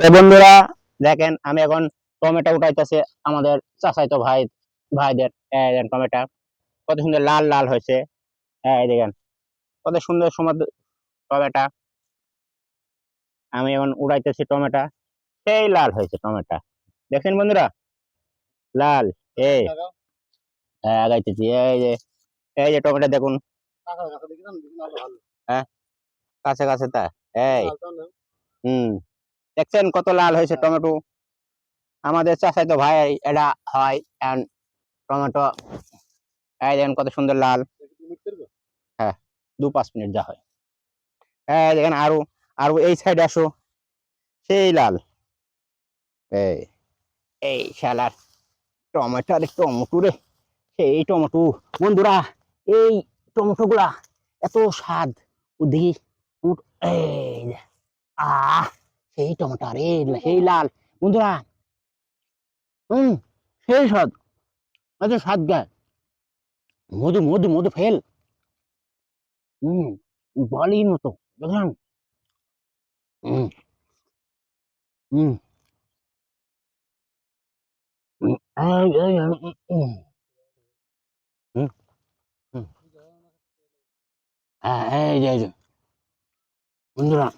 তো বন্ধুরা দেখেন আমি এখন টমেটো উঠাইতেছি আমাদের চাচাইতো ভাইদের। এই দেখেন টমেটো কত সুন্দর লাল লাল হয়েছে। এই দেখেন কত সুন্দর সমুদ্র টমেটো। আমি এখন উড়াইতেছি টমেটো, সেই লাল হয়েছে টমেটো। দেখেন বন্ধুরা লাল। এই আগাইতেছি, এই যে টমেটো দেখুন। হ্যাঁ কাছে কাছে তা। এই হুম দেখছেন কত লাল হয়েছে টমেটো। আমাদের চাচাইতো ভাই এটা হয় and টমেটো। এই দেখেন কত সুন্দর লাল। হ্যাঁ 2-5 মিনিট যা হয়। হ্যাঁ দেখেন আরো আরো এই সাইডে আসো, সেই লাল। এই এই শালার টমেটো রে টমেটো রে, সেই টমেটো বন্ধুরা। এই টমেটো গুলা এত স্বাদ দেখি। এই যে, আহ সেই টমেটো রে, সেই লাল বন্ধুরা। হম সেই স্বাদ, এত স্বাদ গায়। মধু মধু মধু ফেল। হম বলির মতো দেখলাম। হম হম হম হম হম এই যে বন্ধুরা,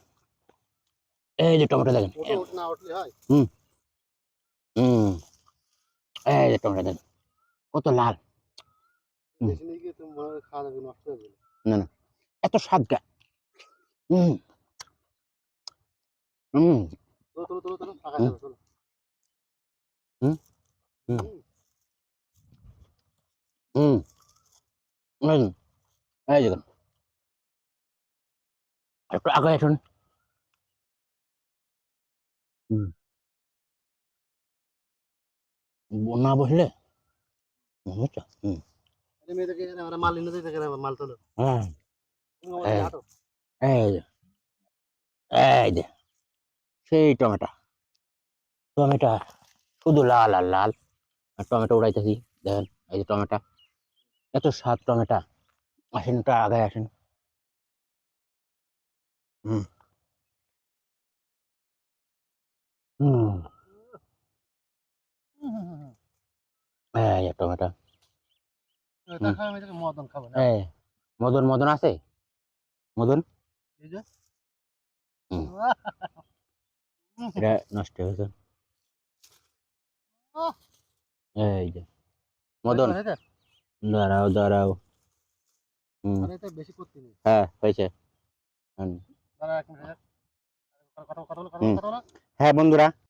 এই যে টমেটো দেখেন। হুম হুম এই যে টমেটো দেখেন কত লাল। হুম, না না এত স্বাদ গা। হুম হুম হুম হুম হুম হুম এই দেখুন একটু আগে আসুন। হুম, না বসলে বুঝছো। হ্যাঁ এই এই যে এই যে সেই টমেটো। টমেটো শুধু লাল আর লাল। আর টমেটো উড়াইতেছি দেখেন। এই যে টমেটো, এত স্বাদ টমেটো। আসেন একটু আগে আসেন। হুম হুম এই যে টমেটো। এই মদন মদন আছে মদন। হুম, এটা নষ্ট হয়েছে। এই যে মদন, দাঁড়াও দাঁড়াও। হুম হ্যাঁ হয়েছে। হুম হুম। হ্যাঁ বন্ধুরা